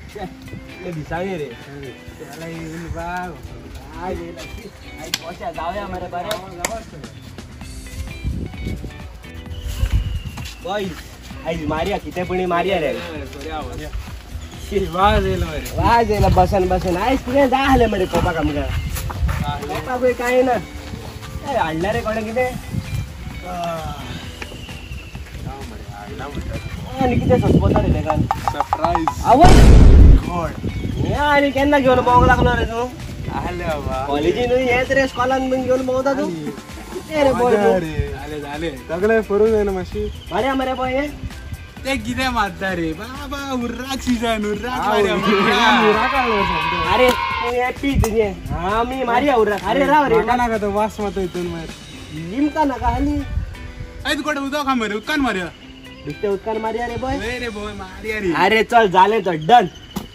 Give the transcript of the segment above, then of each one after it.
दिसाळी रे त्याला येईल बा जाऊया मरे बरे बॉईज आई मारिया किती पण मारिया रे वाज येईल बसन बसन आईस तुझे झाले मरे कोपा काम का काय ना आणला रे कोणा किती आणि किती सस्पोता रे का सरप्राईज आवड आणि केन्ना घेऊन पावक लागलो रे तू आले बाबा कॉलेजीन येत रे स्कॉलान पण घेऊन पावता तू रे बॉय झाले झाले सगळे फरून आहे ना माशी मारे मरे बॉय ते किती मारता रे बाबा उर्राक सीझन उर्राक अरे पी तुझे हा मी मारिया उर्रा अरे राव रे नका तो वास मातो इथून मार लिमका नका हली ऐ तू कुठे उदक मारे उदकान मारे दिसते उत्कान मारिया रे बॉय रे बॉय मारिया रे अरे चल झाले तर डन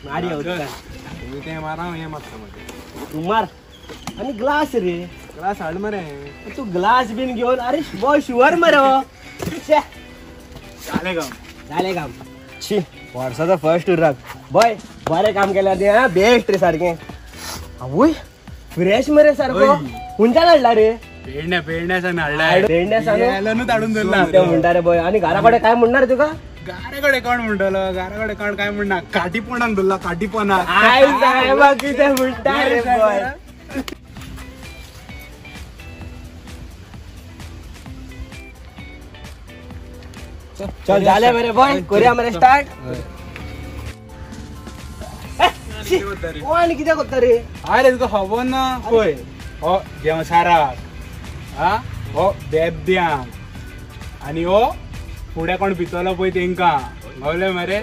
मारिया उत्कान तुम्ही ते मारा हे मस्त मध्ये तू मार आणि ग्लास रे क्लास हाड मरे तू ग्लास बिन घेऊन अरे बॉय शुअर मरे झाले का झाले काम शी वर्षाचा फर्स्ट उर्राक बॉय बरे काम केलं ते हा बेस्ट रे सारखे अवय फ्रेश मरे सारखं हुंचा काढला रे पेडण्याचा नाळला ताडून दिला ते म्हणता रे बॉय आणि घराकडे काय म्हणणार तुका गाराकडे कोण म्हणतलो गाराकडे कोण काय म्हणणार काठीपणान दिला काठीपणा आय साहेबा किती म्हणता रे बॉय चल झाले मेरे बॉय करूया मेरे स्टार्ट कोण किती करता रे अरे तुका खबर ना होय हो देव सारा हा हो बेब्यांक आणि हो पुढे कोण पितलो पळय तेंका गवले मरे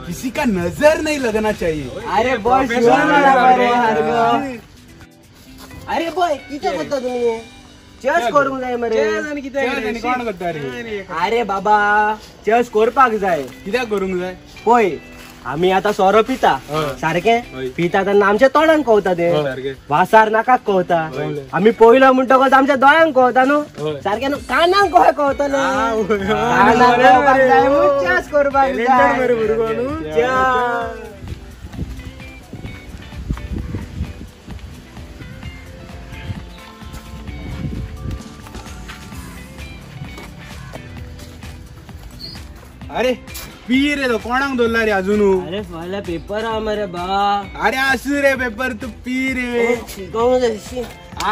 किसी का नजर नहीं लगना चाहिए अरे बॉय अरे बॉय किती करता तुम्ही चेस करूंक जाय मरे कोण करता रे अरे बाबा चेस करपाक जाय कित्याक करूंक जाय पळय आम्ही आता सोरो पिता सारखे पिता तेन्ना आमच्या तोंडांक कवता ते वासार नाकाक कवता आम्ही पयलो म्हणटकच आमच्या दोळ्यांक कवता न्हू सारखे न्हू कानांक कशें कवतले चेस करपाक जाय अरे पी रे तो कोणाक दवरला रे अजून अरे फाल्यां पेपर हा मरे बा अरे असू रे पेपर तू पी रे शिकोवंक जाय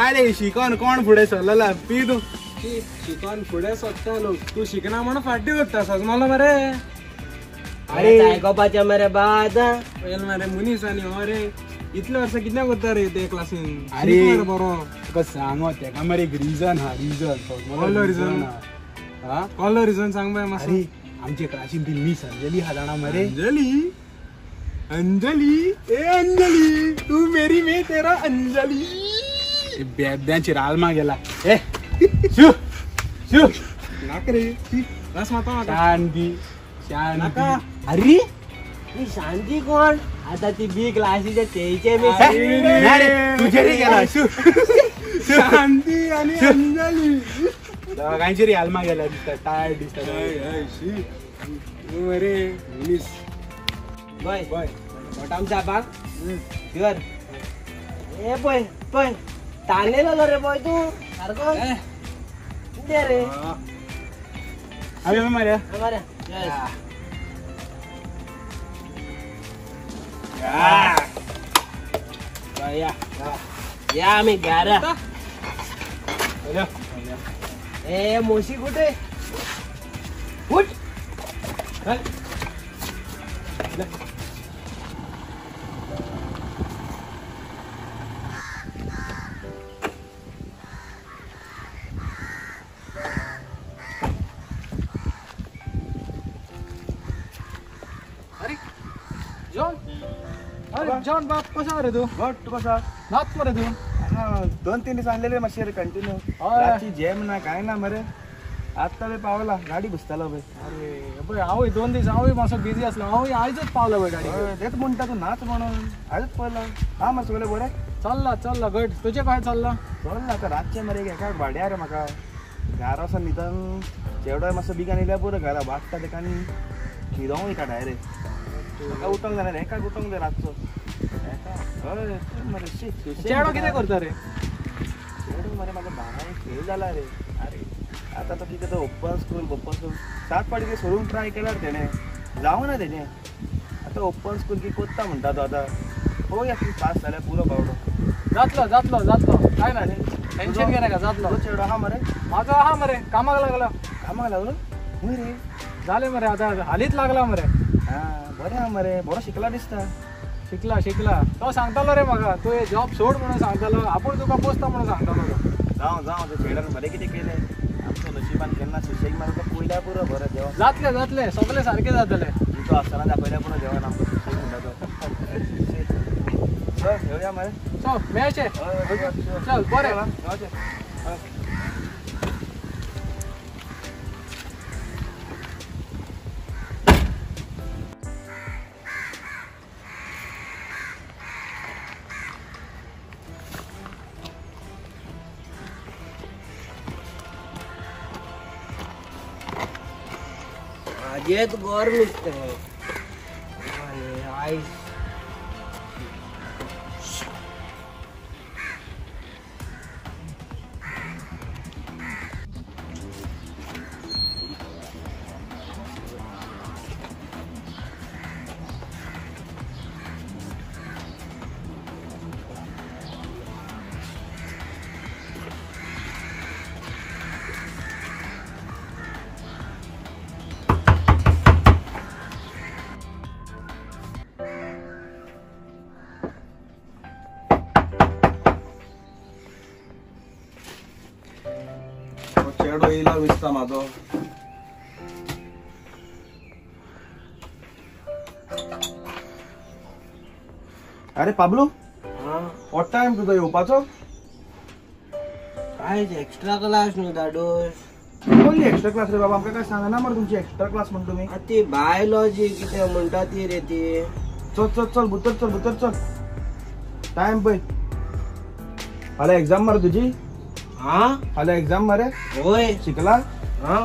अरे शिकवण कोण पुढे सरलेला पी तू शिकवण पुढे सोदता लोक तू शिकना म्हणून फाटी करता सजमाला मरे अरे आयकोपाचें मरे बा आतां पयल मरे मुनीस आणि अरे इतले वर्ष कितल्या करता रे ते क्लासीन अरे बरो तुका सांगो तेका मरे एक रिजन हा रिजन कसलो reason? हा कॉल रिझन सांग बाय मास्तर अरे आमच्या क्लासीन ती मिस अंजली हा जाणा मरे अंजली अंजली ए अंजली तू मेरी में तेरा अंजली बेब्यांची रालमा गेला ए शू शू नाक रे रस माता शांती शांती अरे ही शांती कोण आता ती बी क्लासीचे तेचे मी तुझे रे गेला शू शांती आणि अंजली दोघांची रालमा गेला दिसता टायर्ड दिसता मरे मुनीस बॉय बॉय आमच्या बाग शुअर ए बॉय बॉय ताणलेलो रे बॉय तू सारखो दे रे अबे मारे मारे या या आम्ही गारा ए मोशी कुठे उठ जॉन बाप कसा रे तू तू कसा नाच मरे तू 2-3 दिवस आणलेले मातशे रे कंटिन्यू रातची जेम ना काय ना मरे आता रे पावला गाडी घुसताला बाई अरे बघ आवय 2 दिवस आवय मासो बिझी असलो आवय आयजच पावला बाई गाडी तेच म्हणता तू नाच म्हणून आजच पडला हा मग सगळे बरे चालला गट तुझे काय चालला चल ना आता रातचे मरे एका भाड्या रे म्हाका घरा असं निदान जेवढा मातसो बिगा नेल्या पुरो घरा वाटता ते कानी न्हिदोंक वयता डायरेक्ट तू उठोंक जाय ना हेका उठोंक जाय रातचो हय मरे चेडो कितें करता रे मरे म्हाका 12 फेल जाला रे अरे आता तो कितें तो ओपन स्कूल 7 पाटी सोडूंक ट्राय केल्यार तेणें जावना तेणें आता ओपन स्कूल की कोत्ता म्हणटा तो आतां पळोवया की पास जाल्यार पुरो बावडो जातलो काय ना टेन्शन घे नाका जातलो तो चेडो आहा मरे माझो आहा मरे कामाक लागला कामाक लागलो हूंय रे जालें मरे आतां हालींच लागला मरे हा बरें आहा मरे बरो शिकला दिसता शिकला तो सांगतालो रे म्हाका तूं हे जॉब सोड म्हणून सांगतालो आपूण तुका पोसता म्हणून सांगतालो जावं ते चेड्यान बरें कितें केलें आमचो नशिबान केन्ना सुशेग मारता तो पयल्या पुरो बरो देवा जातले सगळे सारखे जातले तो आसतना दाखयल्या पुरो देवान आमकां सुशेग म्हणटा तो चल घेवया मरे चल मेळचे चल बरें माझेच गोर मिस्टर आईस चेडो येयला दिसता म्हाजो अरे पाबलू वॉट टाइम तुजो येवपाचो काय एक्स्ट्रा क्लास न्हू दाडोस कोणली एक्स्ट्रा क्लास रे बाबा आमकां काय सांगना मरे तुमची एक्स्ट्रा क्लास म्हणटा तुमी ती बायोलॉजी कितें म्हणटा ती रे ती चल भितर चल टाइम पळय फाल्यां एग्जाम मरे तुजी हा फाल्यां एग्जाम मरे होय शिकला हा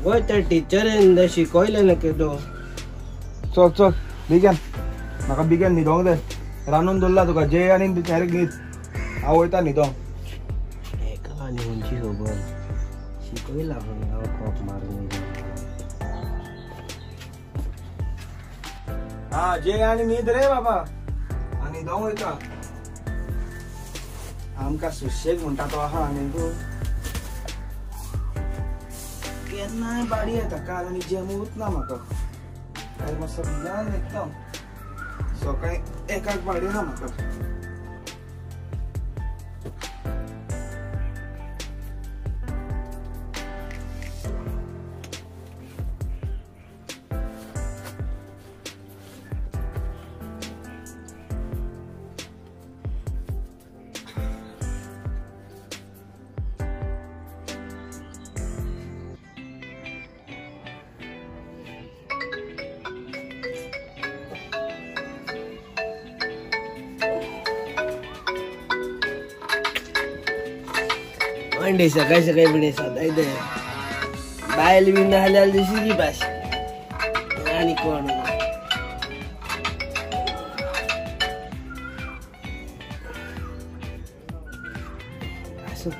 होय त्या टिचरेन शिकयलें ना केदो चल बेगीन म्हाका बेगीन न्हिदोंक जाय रांदून दवरला तुका जे आनी डायरेक्ट न्हीद हांव वयता न्हिदोंक एका आनी खंयची खबर शिकयला हांव कॉप मारून हा जे आनी न्हीद रे बाबा आनी न्हिदोंक वयता आमकां सुशेग म्हणटा तो आहा आनी तूं केन्नाय बाडी येता काल आनी जेमूच ना म्हाका काल मातसो भियान एकदम सकाळी एकाक बाडी ना म्हाका मंडे सकाळी बिडे सदाय दे बायल बी नाल्यार दुसरी भाषा आणि कोण असो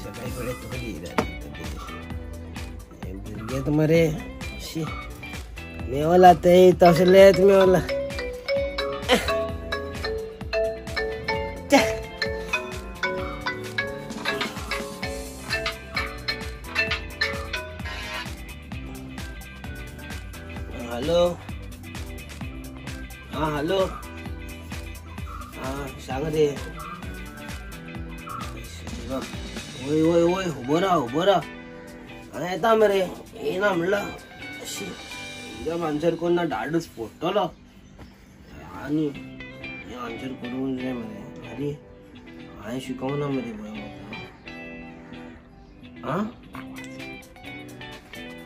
सकाळी कडे थोडी भुरगे मरे मेवला ते तसलेच मेवला हॅलो हॅलो सांग रे वय उबो राव हांगा येता मरे येना म्हणला तुज्या आन्सर कोण ना डाडूच फोडटलो आनी हे आन्सर करून जाय मरे अरे हांवें शिकवना मरे म्हाका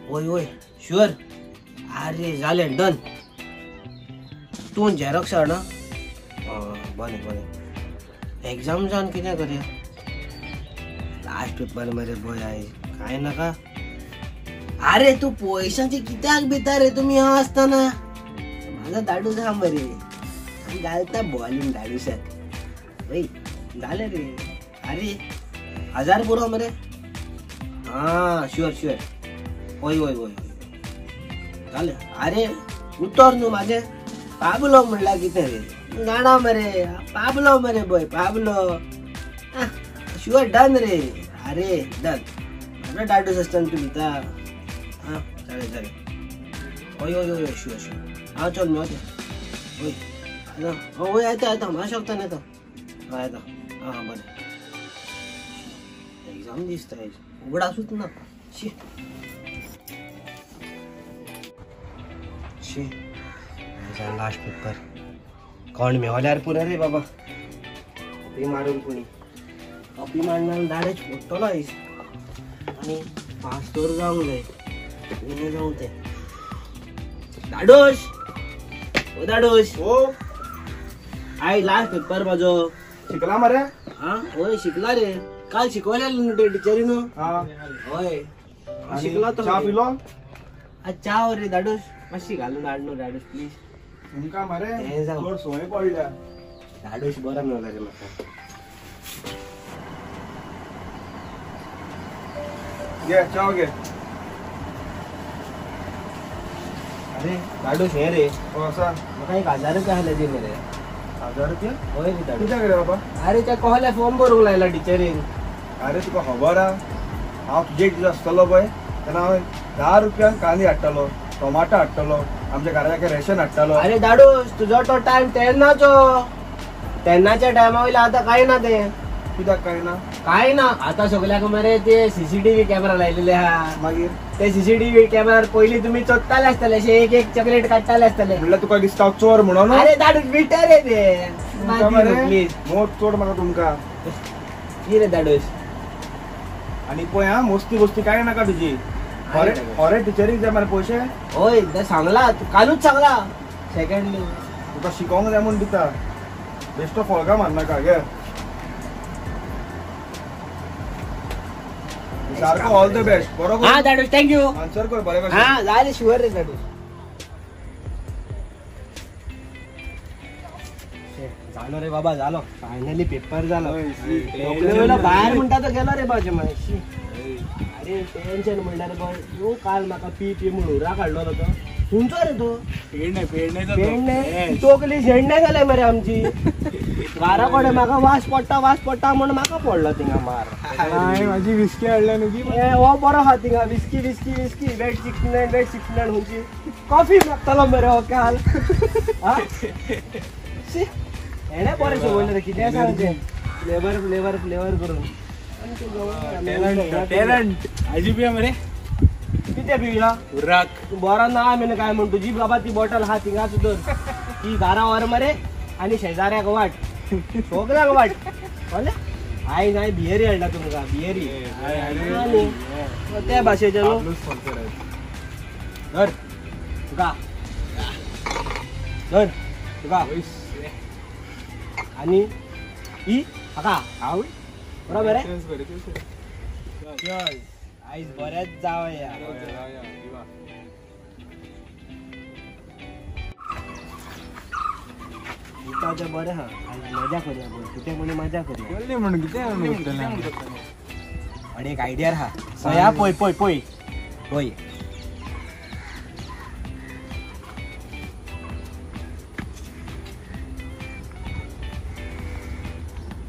वय शुअर अरे जाले डन तूं झेरॉक्स हाड ना बरें एग्जाम जावन कितें करया लास्ट पेपर मरे बय आयज कांय नाका अरे तू पैशाची कित्याक भिता रे तुम्ही हा असताना माझा दाडू जा मरे आणि घालता बॉलिंग दाडूशात वय झालं रे अरे 1000 पुरो मरे हा शुअर होय होय होय झालं अरे उतर नु माझे पाबलो म्हणला किती रे गाणा मरे पाबलो मरे बॉय पाबलो शुअर डन रे अरे डन माझा दाडू असताना तू भिता हा चालेल होय होय होय शुअर हा चल मी होते होय होय येता मला शकता नाही तर हा येता हा बरं एक्झाम दिसत आहे उघडा असूच ना शी शी लास्ट पेपर कोण मेवल्यार पुरा रे बाबा कॉपी मारून कोणी कॉपी मारणार दाडेच फोटोला आहेस आणि पास जाऊन जाय जाऊन ते दाडोश ओ दाडोश हो आई लास्ट पेपर माझो शिकला मरे हा होय शिकला रे काल शिकवलेलं ना टीचरीनं हा होय आणि शिकला तो चहा पिलो आज चहा रे दाडोश मातशी घालून हाडनो दाडोश प्लीज तुमका मरे हे जाऊ. थोड सोय पडल्या दाडोश बरा मेवला रे म्हाका घे चहा घे अरे दाडोश हे रे हो असा म्हाका 1000 रुपया आले दे मरे 1000 रुपया होय रे दाडोश तुझ्या कडे बाबा अरे त्या कोहल्या फॉर्म भरूंक लायला टीचरीन अरे तुका खबर हा हांव तुजे कितें आसतलो पळय तेन्ना हांवें 10 रुपयांक कांदे हाडटालो टोमाटो हाडटालो आमच्या घराच्या रेशन हाडटालो अरे दाडोश तुझो तो टाइम तेन्नाच्या टायमा वयले आता काय ना ते कित्याक काय ना काय ना आता सगळ्याक मरे ते सीसीटीव्ही कॅमेरा लायलेले हा मागीर ते सीसीटीव्ही कॅमेरार पयली तुम्ही चोत्ताले आसतले अशे एक चॉकलेट काडटाले आसतले म्हणल्यार तुका दिसता हांव चोर म्हणून अरे दाडूश बिटर रे ते तुमका मरे प्लीज मोत चोड म्हाका तुमका किरे दाडोश आणि पळय हा मस्ती काय नाका तुजी खरे टिचरीक जाय मरे पयशे होय ते सांगला तू कालूच सांगला सेकंडली तुका शिकोवंक जाय म्हूण दिता बेश्टो फळगा मारनाका गे सारको ऑल द बेस्ट बरो हा दाडोश थँक्यू आन्सर कर बरे कशें हा जाले शुअर रे दाडोश झालो रे बाबा झालो फायनली पेपर झालो बाहेर म्हणता तर गेलो रे बाजे माहिती अरे टेन्शन म्हणल्यार बघ यो काल म्हाका पी म्हणून उरा काढलो होतो तुमचो रे तो पेडणे तोकली झेंडे जाले मरे आमची वारा कडे म्हाका वास पडटा म्हणून म्हाका पडलो थिंगा मार माझी विस्की हाडल्या न्हू की हो बरो हा थिंगा विस्की वेट 69 म्हणजे कॉफी मागतालो मरे हो काल हेणे बरें शिकवलें रे कितें सांगचे फ्लेवर करून टॅलंट आजी पिया मरे किती पिला उर्राक तू बरा ना मैंने काय म्हणतो जी बाबा ती बॉटल हा तिंगा सुद्धा ती घरावर मरे आणि शेजाऱ्याक वाट सगळ्याक वाट कळले आई नाही बियरी हाडला तुमका बियरी त्या भाशेचे न्हू धर तुका आणि ही हाका हाव बरोबर आहे आईज बऱ्याच जावया बरे हा मजा करूया कुठे कोणी मजा करूया म्हणून किती आणि एक आयडिया हा सया पोय पोय पोय पोय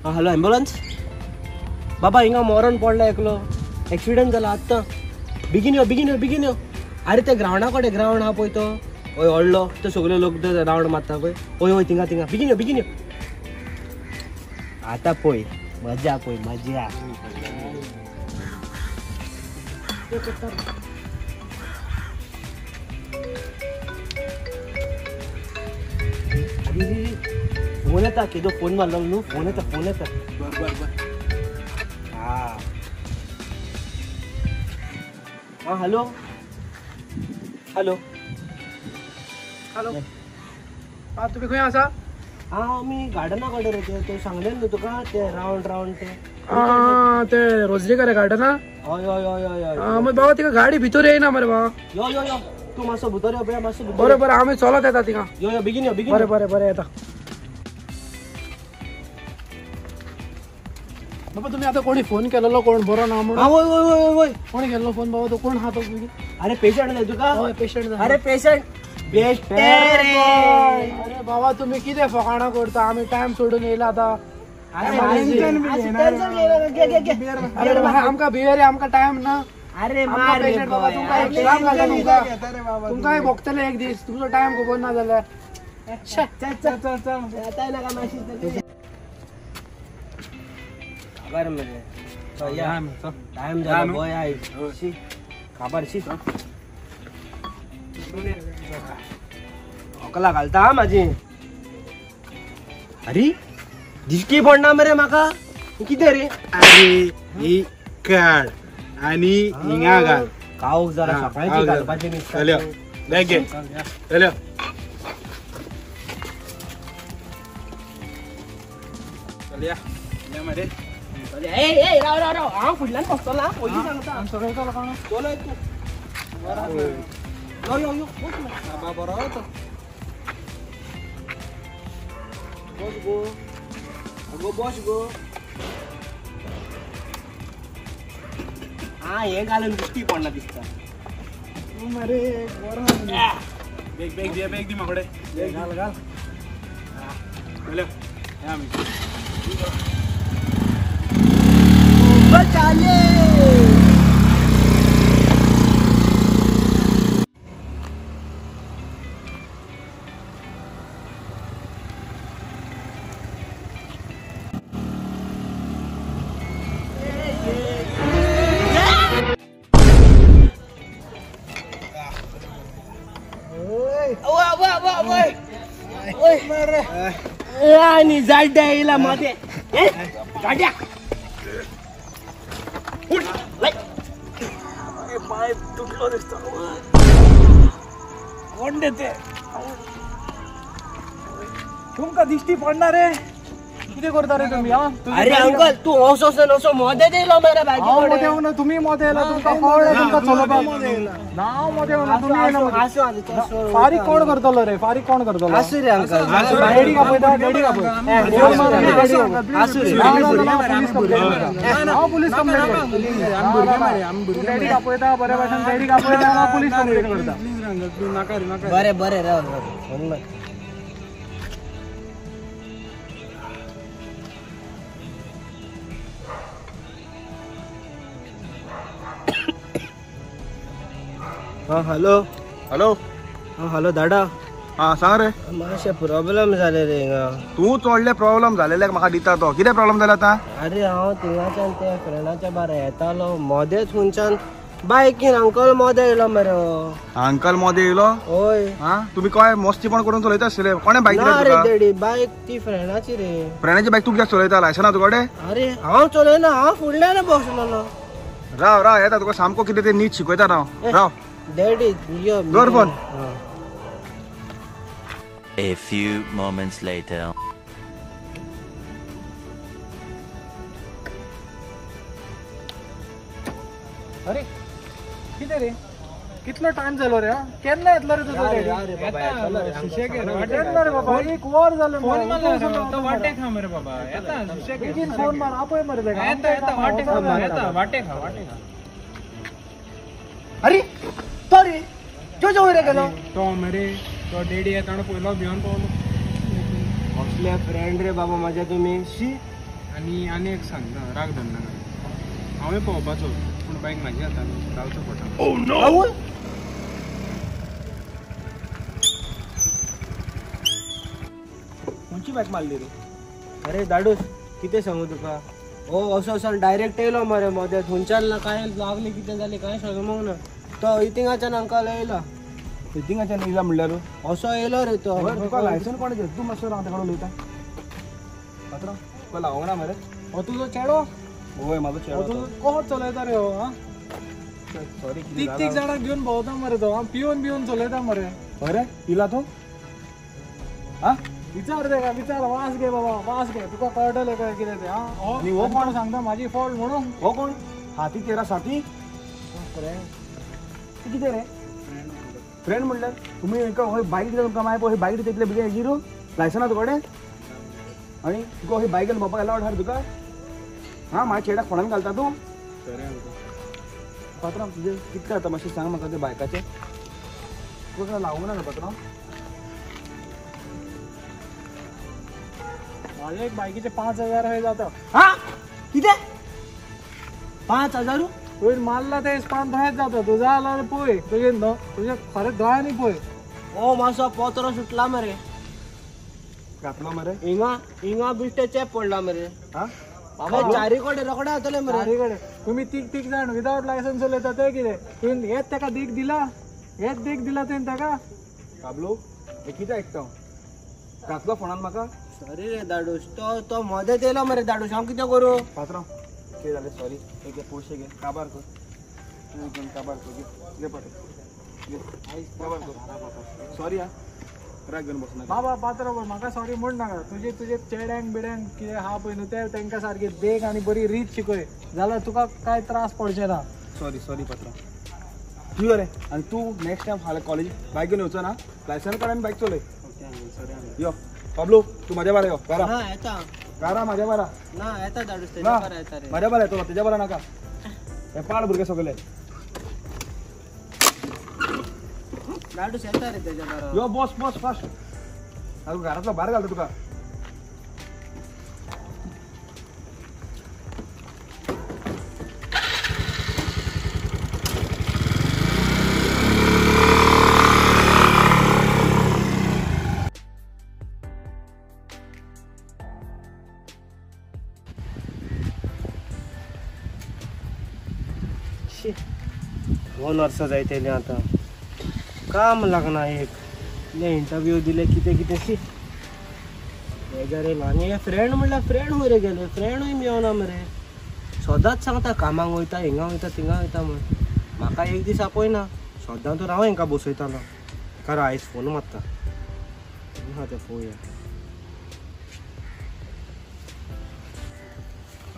हॅलो ॲम्ब्युलन्स बाबा हिंगा मरण पडला एकलो ॲक्सिडेंट जाला आत्ता बेगीन यो अरे ते ग्राउंडा कडेन ग्राउंड हा पळय तो हय व्हडलो तो सगळे लोक राउंड मारता पळय हय थिंगा बेगीन यो आतां पळय मजा फोन येता किदो फोन मारलो न्हू फोन येता बर हा हॅलो तुम्ही खंय आसा हा मी गार्डना कडेन रे ते सांगलें न्हू तुका ते राउंड ते ते रोजरीकर गार्डन हय हय हय हय हय मग बाबा तिका गाडी भितर येईना मरे बाबा यो यो यो तू मातसो भितर यो मातसो भितर बरोबर आम्ही चलत येता तिका यो यो बेगीन यो बेगीन बरे बरे बरे येता बाबा तुम्ही आता कोणी फोन केलेलो कोण बरो ना म्हणून वय वय वय वय कोणी केलेलो फोन बाबा तो कोण हा तो अरे पेशंट नाही तुका होय पेशंट अरे पेशंट बेस्ट रे अरे बाबा तुम्ही किती फकाणा करता आम्ही टाइम सोडून येयला आता अरे आमका बियर आमका टाइम ना अरे आमका मार रे पेशंट बाबा तुमका एक काम झाला तुमका भोगतले एक दिस तुमचो टाइम खबर ना झाला चल चल चल चल आता ना का माशी खबर मेरे तो या टाइम झाला बॉय आई शी खबर शी ओकला घालता हा माझी अरे दिसकी पडना मरे माका किती रे अरे ही काढ आणि हिंगा घाल काव जरा सकाळची घालपाची चलो देख घे चलो चल या मरे ए ए राव राव राव हा फुडल्यान बसतला पहिली सांगता सगळं का चलो तू यो यो यो बस ना बाबा बरोबर तो बस गो अगो बस गो हा हे घालून दिसती पडना दिसता अरे बरोबर बेग बेग दे बेग दी माकडे घाल घाल चलो या मी चाले आणि जाड्या येला मध्ये गाड्या पाय तुटलो दिसतो कोण देते तुमका दिसती पडणार रे किती करता रे तुम्ही हा अरे अंकल तू ओसो नसो मध्ये दिलो मेरे मध्ये येऊ ना तुम्ही मध्ये येला तुमका कळलं तुमका चलता नाव मध्ये येऊ ना तुम्ही फारिक कोण करतलो रे फारिक कोण करतलो असू रे अंकल डेडी का पैदा डेडी का पैदा असू रे पोलीस कंप्लेंट डेडी का पैदा बरे भाषण डेडी का पैदा पोलीस कंप्लेंट करता बरे बरे राव हा हॅलो हॅलो हा हॅलो दादा हा सांग रे मातशे प्रॉब्लेम जाले रे हिंगा तू चोडले प्रॉब्लेम झालेले म्हाका दिता तो कितें प्रॉब्लेम जाला आता अरे हांव थिंगाच्यान त्या फ्रेंडाच्या बारा येतालो मोदेच हुंच्यान बायकीन अंकल मोदे येयलो मरे अंकल मध्ये येयलो होय हा तुम्ही काय मस्ती पण करून चलयता आसले कोणे बाईक ना रे देडी बायक ती फ्रेंडाची रे फ्रेंडाची बाईक तू कित्याक चलयता लायसना तुकडे अरे हांव चलयना हांव फुडल्यान बसलोलो राव राव येता तुका सामको कितें ते नीट शिकयता राव राव डॅडी यो दवर phone. A few moments later. अरे किती रे कितलो टाइम झालो रे केन्ना येतलो रे तुझो रे बाबा एक वर झालं फोन वाटे खा मरे बाबा फोन मार आपय मरे वाटे खा अरे तो रे जो जो रे गेलो तो मरे तो डेडी येताना पहिलो भिवून पावलो असल्या फ्रेंड रे बाबा माझ्या तुम्ही शी आणि एक सांग ना राग धरना हांवें पळोवपाचो पूण बायक म्हाजी हातान रावचो पडटा खंयची बायक मारली रे अरे दाडूस कितें सांगू तुका ओ असो डायरेक्ट येयलो मरे मध्ये थंयच्यान काय लागले कितें जालें काय सांगूंक ना तो इतिंगाच्यान अंकल येयला मिटिंगाच्या निघला म्हणल्यार असो येयलो रे तो तुका लायसन कोण घेत तू मातसो राव तेकडे उलयता पात्रांव तुका लावंक ना मरे तुझो चेडो होय म्हाजो चेडो तो. कोण चलयता रे हो सॉरी तीग जाणां घेऊन भोंवता मरे तो पिवन चलयता मरे अरे पिला तू हा विचार दे का विचार वास घे बाबा वास घे तुका कळटले काय कितें ते हा आणि हो कोण सांगता माझी फॉल्ट म्हणून हो कोण हाती तेरा साथी किती रे फ्रेंड म्हणल्यार तुम्ही एका बाईक दिला तुमकां माय पळय बाईक तेतले भितर हेजीरू लायसना तुकडे आनी तुका ही बाईक मोपा गेला वाठार तुका हा माझ्या चेड्याक फोणान घालता तूं पात्रांव तुजें कितें जाता मातशें सांग म्हाका ते बायकाचें तुका लावूंक ना पात्रांव माझे एक बायकीचे 5,000 हे जाता हा किती 5,000 तुवें मारला ते इस्पान तहेच जाता तुझा आला पळय तुझे खरें दोळ्यांनी पळय ओ मासो पोतरो सुटला मरे घातलो मरे हिंगा बिश्टे चेप पडला मरे हा बाबा चारी कडे रोकडे जातले मरे चारीकडे तुम्ही तीग जाण विदाउट लायसन्स चलयता ते कितें तुवें हेच ताका दीक दिला हेच दीक दिला तुवें ताका काबलो हे कितें आयकता घातलो फोणान म्हाका सॉरी रे दाडूस तो मध्ये येयलो मरे दाडूस हांव कितें करूं पात्रांव कितें जालें सॉरी एक पयशे घे काबार कर काबार कर घे पळय काबार कर सॉरी हा राग घेवन बसना बाबा पात्र म्हाका सॉरी म्हण नाका तुजे चेड्यांक बिड्यांक कितें आहा पळय न्हू ते तांकां सारकी देख आनी बरी रीत शिकय जाल्यार तुका काय त्रास पडचे ना सॉरी पात्रांव तूं रे आनी तूं नेक्स्ट टायम फाल्यां कॉलेज बायक घेवन येवचो ना लायसन काड आनी बायक चलय यो पाबलो तूं म्हाज्या बारा यो कारा हा येता कारा म्हाज्या बारा ना येता दाडूस ना तेच्या बरा येता रे म्हाज्या बारा येतलो तेज्या बारा नाका हे पाड भुरगे सगळे दाडूस येता रे तेच्या बरा यो बस फास्ट हांव घरांतलो भायर घालता तुका हो नर्स जायते आता काम लागना एक इंटरव्यू दिले कितें शी बेजार आनी हे फ्रेंड म्हणल्यार फ्रेंड मरे गेले फ्रेंडूय मेवना मरे सदांच सांगता कामाक वयता हिंगा वयता थिंगा वयता म्हण म्हाका एक दीस आपयना सदां तर हांव हेंकां बसयतालो कारण आयज फोन मारता हा ते पळोवया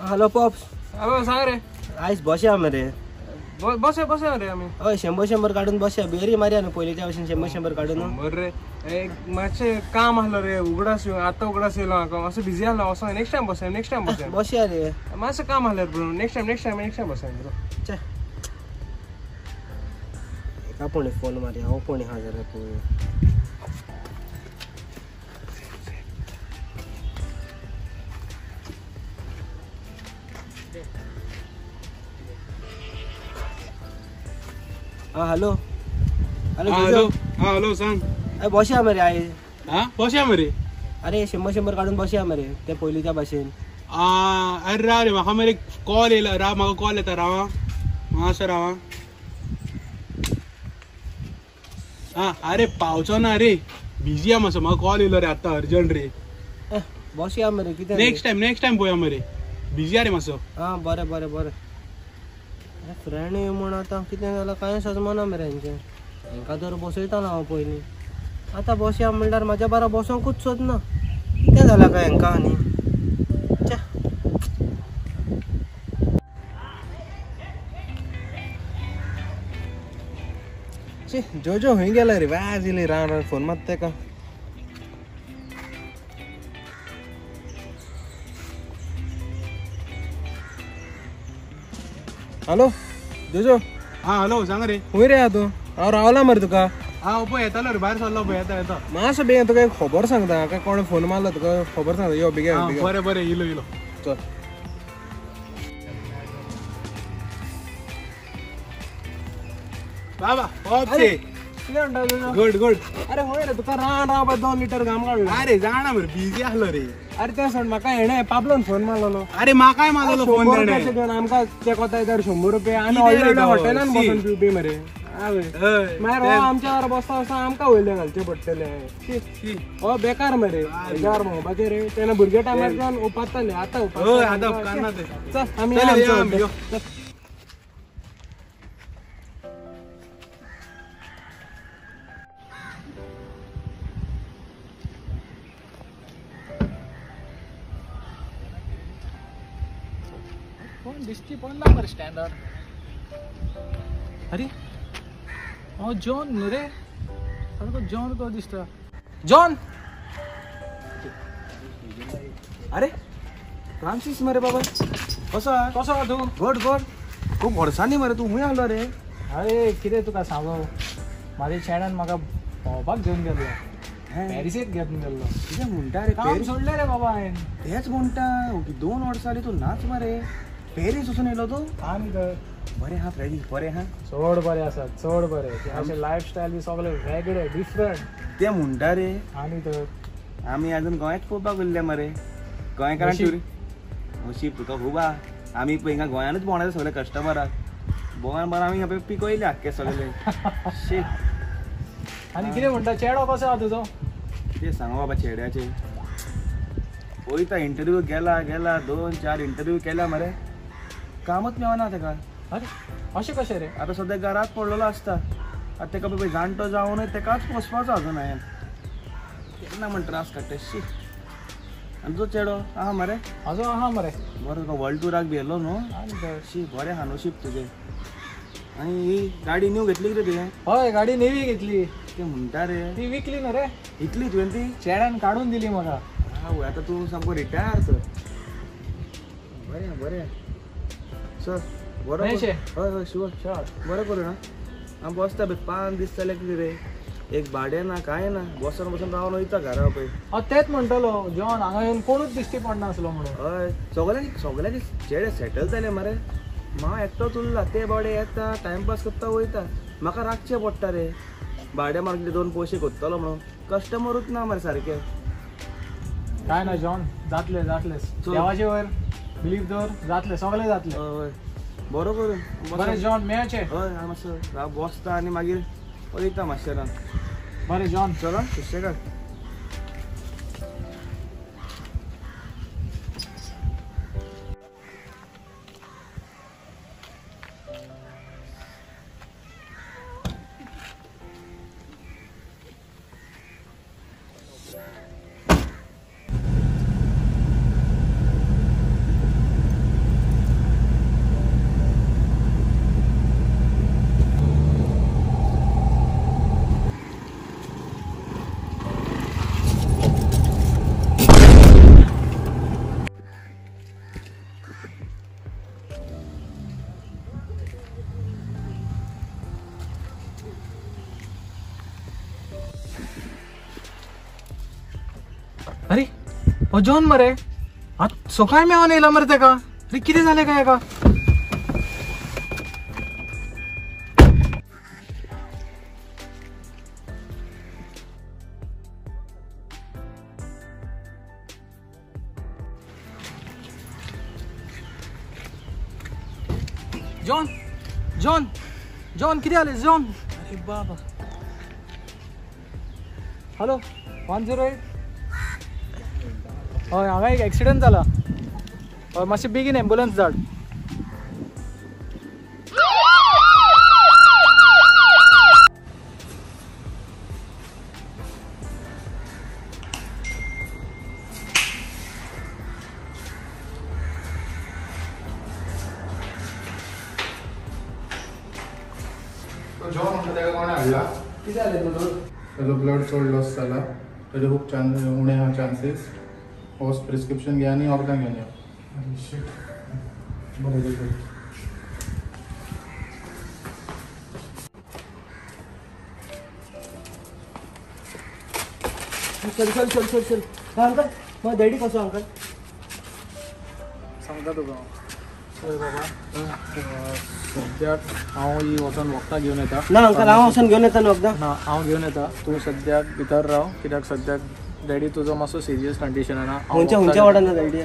हॅलो पॉप्स हॅलो सांग रे आयज बसया मरे बस रे आमी हय 100 काढून बसया बेरी मारया न्हू पयलींच्या भशेन 100 काढून रे एक मातशें काम आसलो रे उगडास आतां उगडास येयलो म्हाका मातसो बिजी आसलो असो नेक्स्ट टायम बसया बसया रे मातशें काम आसलें ब्रो नेक्स्ट टायम बसया ब्रो चे एका कोणी फोन मारया हो कोणी हा जरा पळोवया हॅलो हॅलो सांग बसया मरे आयज हा बसया मरे अरे 100 काढून बसया मरे ते पयलींच्या भाशेन अरे रा रे म्हाका मरे कॉल येयला रा म्हाका कॉल येता रावा मातसो रावा हा अरे पावचो ना रे बिजी आहा मातसो म्हाका कॉल येयलो रे आतां अर्जंट रे बसया मरे कितें नेक्स्ट टायम पळोवया मरे बिजी आहा रे मातसो हा बरें फ्रेंड म्हण आतां कितें जालां कांय सजमना मरे हेंचें हेंकां तर बसयतालो हांव पयलीं आतां बसया म्हणल्यार म्हाज्या बारा बसोंकूच सोदना कितें जालां काय हेंकां आनी जो खंय गेला रे वाज येयली रावन फोन मात तेका हॅलो जोजो हा हॅलो सांग रे खंय रे तूं हांव रावला मरे तुका हा पळय येतालो रे भायर सरलो पळय येता मातसो बेगीन तुका एक खबर सांगता काय कोण फोन मारलो तुका खबर सांगता यो बेगीन बरें येयलो चल बाबा ओके कितें म्हणटा तुजो गुड अरे होय रे तुका राव 2 लिटर घाम काडलो अरे जाणा मरे बिजी आसलो रे अरे ते सोड म्हाका हेणे पाबलोन फोन मारलो अरे म्हाकाय मारलो फोन तेणे घेवन आमकां ते कोता तर 100 रुपया आमी कितें रे ऑलरेडी तो? हॉटेलान शी. बसून पिवपी मरे मागीर हो आमच्या वांगडा बसता बसता आमकां वयले घालचे पडटले हो बेकार मरे बेकार भोंवपाचे रे तेन्ना भुरगे टायमार जावन उपातले आतां उपकारना ते चल आमी चल, आमचो या आमी, यो. चल. कोण दिसती पडला मरे स्टँडर्ड. अरे जॉन न्हू रे, सारको जॉन तो दिसता. जॉन अरे फ्रांसीस मरे बाबा कसो कसो तू? गोड गोड खूप वर्सांनी मरे तू खूंय आलो रे. अरे कितें तुका सांगू, म्हाज्या चेड्यान म्हाका भोंवपाक घेवन गेलो. पॅरिसीत घेवन गेल्लो. कितें म्हणटा रे काम सोडलें रे बाबा हांवें. तेच म्हणटा 2 वर्सां जालीं तू नाच मरे. पॅरीस वचून येयलो तू. आनी तर बरें हा फ्रेंड्स बरें हा. चड बरें आसा चड बरें. अशें लायफस्टायल बी सगळें वेगळें डिफरंट. ते म्हणटा रे आनी तर आमी आजून गोंयाच पळोवपाक उरले मरे. गोंयकारांक नशीब. टुरी नशीब तुका खूब आहा. आमी पळय हिंगा गोंयानूच भोंवणारे सगळे कस्टमराक. भोंवन भोंवन आमी हांवें पिकयले आख्खे सगळे. शी आनी कितें म्हणटा चेडो कसो आहा तुजो? ते सांगो बाबा चेड्याचे. पळयता इंटरव्यू गेला 2-4 इंटरव्यू केल्या मरे. कामच मेळना ताका. अरे अशें कशें रे? आतां सद्या घरात पडलेलो आसता. आतां ताका बाबा जाणटो जावनूय ताकाच पोसपाचो अजून हांवें. केन्ना म्हण त्रास काडटा शी. आनी तुजो चेडो आहा मरे? म्हाजो आहा मरे. बरो तुका वर्ल्ड टुराक बी येयलो न्हू. आनी तर शी बरें हा नशीब तुजें. आनी ही गाडी न्यू घेतली कितें तुवें? हय गाडी नेवी घेतली. ते म्हणटा रे ती विकली न्हू रे, इतली तुवें ती? चेड्यान काडून दिली म्हाका. आवय आतां तूं सामको रिटायर तर. बरें बरें चल बरो मेळचें? हय हय शुअर बरें करूं ना. हांव बसता पळय 5 दीस जाले कितें रे. एक भाडें ना कांय ना. बसून रावन वयता घरा पळय. तेच म्हणटलो जॉन हांगा येवन कोणूच दिश्टी पडनासलो म्हणून. हय सगळ्यांक चेडे सेटल जाले मरे. हांव एकटोच उरला. ते बाडे येता टायमपास करता वयता. म्हाका राखचें पडटा रे. भाडें मागले 2 पयशे कोत्तलो म्हणून. कस्टमरूच ना मरे सारके. काय ना जॉन, जातलें देवाचे वयर बिलीव दवर, जातलें सगळें जातलें. हय बरो करून बरें जॉन मेळचें. हय हांव मातसो बसता आनी मागीर वयता मातशें. बरें जॉन. चला सुशेगाद. अरे जॉन मरे आज सकाळी मेळोन येयला मरे तेका. अरे कितें जालें काय हेका? जॉन जॉन जॉन कितें जालें जॉन? अरे बाबा. हॅलो 108. हय हांगा एक एक्सिडेंट जाला. हय मातशें बेगीन एम्बुलन्स धाड. जॉन म्हणटा तेका कोणें हाडला? कितें जालें तुजो? तेजो ब्लड चड लॉस जाला. तेजे खूब उणे आहा चान्सीस. होस प्रिस्क्रिप्शन घे आनी वखदां घेवन यो. बरें बरें. चल अंकल मग डॅडी कसो अंकल? सांगता तुका पळय बाबा, सद्याक हांव ही वचोन वखदां घेवन येता. ना अंकल हांव वचोन घेवन येता न्हू वखदां. ना हांव घेवन येता. तूं सद्याक भितर राव, कित्याक सद्याक डॅडी तुजो मातसो सिरियस कंडिशनान आहा. खंयच्या वॉर्डान डॅडी?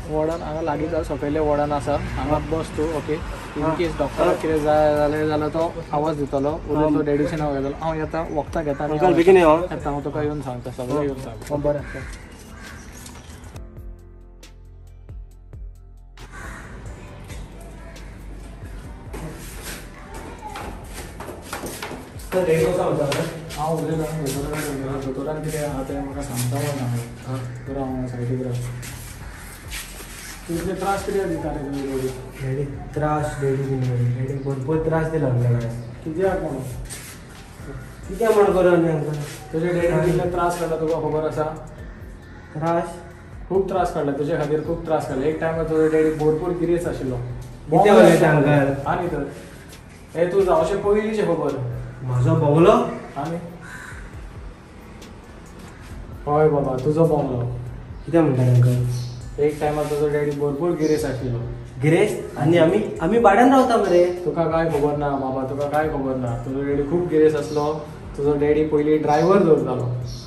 वॉर्डान हांगा लागीं जाता सकयल्या वॉर्डान आसा. हांगा बस तूं. ओके. इन केस डॉक्टराक कितें जाय जाल्यार तो आवाज दितलो. उलय तो डॅडीचें नांव घेतलो. हांव येता वखदां घेता. अंकल बेगीन यो. येता हांव तुका येवन सांगता सगळें येवन सांगता. बरें हांव उलयतां दोतोरान कितें आहा तें म्हाका सांगता ना. तर हांव सायडीक राव. तुझे त्रास किती दिता रे तुझे डॅडी? डॅडी त्रास डॅडी भरपूर त्रास दिला आमकां काय कित्याक म्हणून? कितें म्हण करूं आमी आमकां तुझे डॅडी कितले त्रास काडला तुका खबर आसा? त्रास खूप त्रास काडला तुझे खातीर, खूप त्रास काडला. एक टायमार तुजो डॅडी भरपूर गिरेस आशिल्लो. कितें उलयता अंकल? आनी तर हे तू जावचें पयलींचे खबर. म्हाजो बंगलो आनी हय बाबा तुजो बंगलो. कितें म्हणटा अंकल? एक टायमार तुजो डॅडी भरपूर गिरेस आशिल्लो. गिरेश आनी आमी भाड्यान रावता मरे. तुका काय खबर ना बाबा, तुका काय खबर ना. तुजो डॅडी खूप गिरेस आसलो. तुजो डॅडी पयलीं ड्रायव्हर दवरतालो.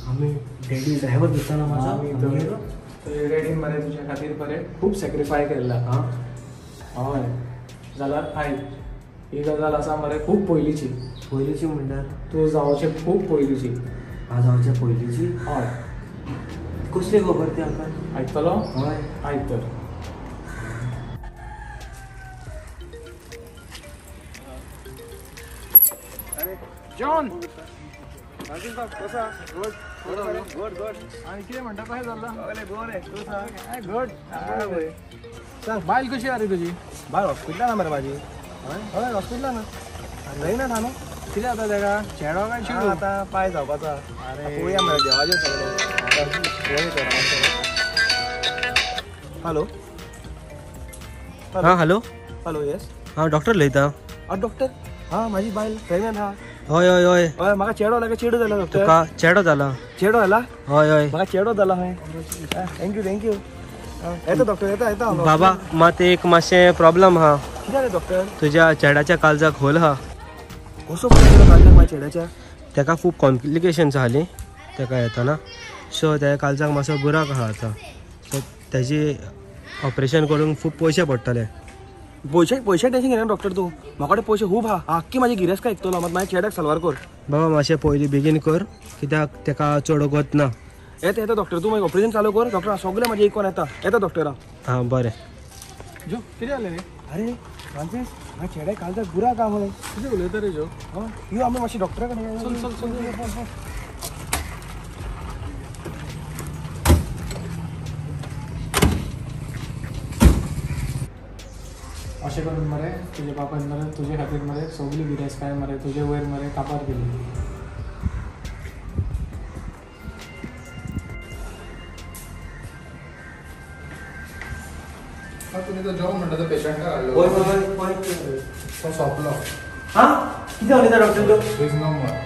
आमी डॅडी ड्रायव्हर दिसताना आमी तर म्हाजो तुजे डॅडीन मरे तुजे खातीर मरे खूप सॅक्रिफाय केल्ला. हय जाल्यार आयक ही गजाल आसा मरे खूप पयलींची. पयलींची म्हणल्यार तूं जावचें खूप पयलींची. आजच्या पयलींची हय कसली खबर ती अंकल? आयकतलो? हय आयक तर. जॉन कसा गुड गुड गुड आणि कितें म्हणटा काय जाल्ला? बरें तूं सांग. काय घट सांग बायल कशी आसा रे तुजी? बाय हॉस्पिटलान मरे माझी. हय हॉस्पिटलान जायना ना न्हू. कितें जाता तेका? चेडो काय चेडू? आतां पांय जावपाचा. अरे. पळोवया मरे देवाचें सगळें. हॅलो हां हॅलो हॅलो येस हांव डॉक्टर उलयतां. डॉक्टर हां म्हाजी बायल प्रेग्नंट आहा. हय हय हय हय म्हाका चेडो लागा चेडू जाला डॉक्टर. तुका चेडो जाला? चेडो जाला हय हय म्हाका चेडो जाला हय. थँक्यू येता डॉक्टर येता बाबा मात एक मातशें प्रॉब्लम आहा. कितें जालें डॉक्टर? तुज्या चेड्याच्या काळजाक होल आहा. कसो प्रॉब्लेम काडला म्हाज्या चेड्याच्या? तेका खूब कॉम्प्लिकेशन्स आहाली तेका येताना. सो त्या काळजाक मातसो बुराक आहा आतां. सो तेजी ऑपरेशन करूंक खूब पयशे पडटले. पयशे टेन्शन घेना डॉक्टर तूं. म्हाका कडेन पयशे खूब आहा. आख्खी म्हाजी गिरेस्त आयकतलो मात म्हाज्या चेड्याक सल्वार कर. बाबा मातशें पयलीं बेगीन कर कित्याक तेका चड वगत ना. येता डॉक्टर तूं मागीर ऑपरेशन चालू कर. डॉक्टर सगळें म्हाजें इकोन येता डॉक्टरा. हां बरें. जो कितें जालें रे? अरे फ्रांसीस म्हाज्या चेड्याक काळजाक बुराक आहा खंय. कितें उलयता रे जो? यो आमी मातशें डॉक्टरा कडेन चल. अशें करून मरे तुजे बापायन मरे तुजे खातीर मरे सगळी गिरेस्ताय मरे तुजे वयर मरे कापार केली. तुम्ही तो जेव्हा म्हणटा तो पेशंटाक हाडलो तो सोंपलो. हां कितें उलयता डॉक्टर तूं? इज नो मोर.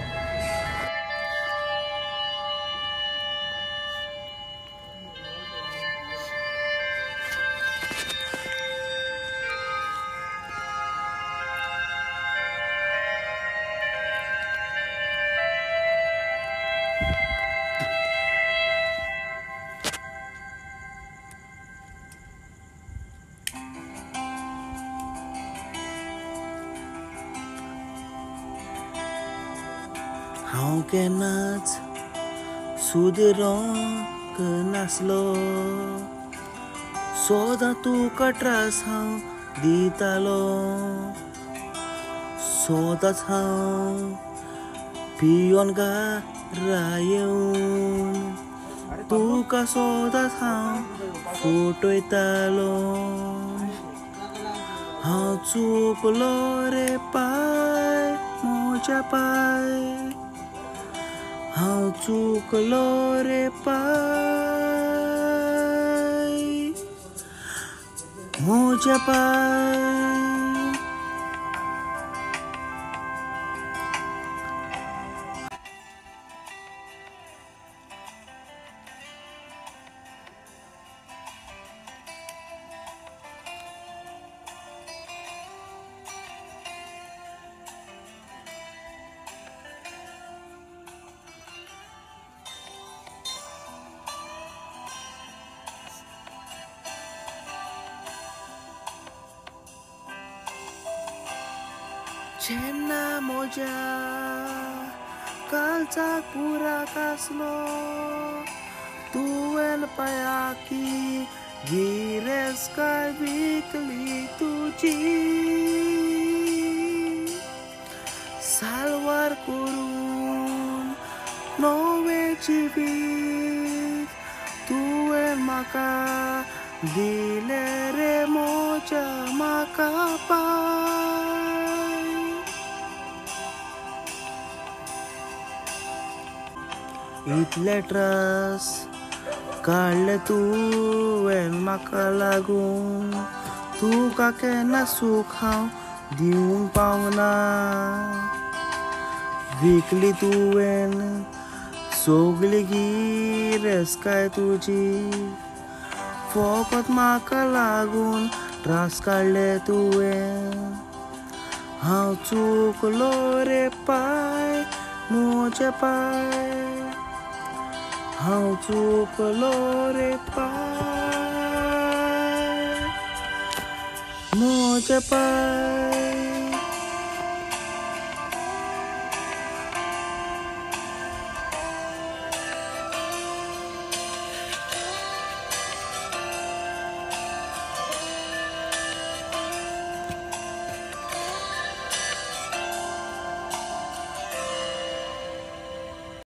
हांव केन्नाच सुदरोंक नासलो. सोदां तुका त्रास हांव दितालो. सोदांच हांव पियोन घरा येवन तुका सोदांच हांव फटयतालो. हांव चुकलो रे पाय म्हज्या पाय. हांव चुकलो रे पाय म्हज्या पाय. जेन्ना म्हज्या काळजाक बुराक आसलो तुवें पांयाकी गिरेस्ताय विकली तुजी. साल्वार करून नवें जिवीत तुवें म्हाका दिले रे मोच्या म्हाका पाय इतले त्रास काडले तुवें म्हाका लागून तुका केन्ना सूख हांव दिवंक पावना विकली तुवें सगळी गिरेस्काय तुजी फकत म्हाका लागून त्रास काडले तुवें हांव चुकलो रे पाय मोचे पाय हांव चुकलो रे पाय मोचे पाय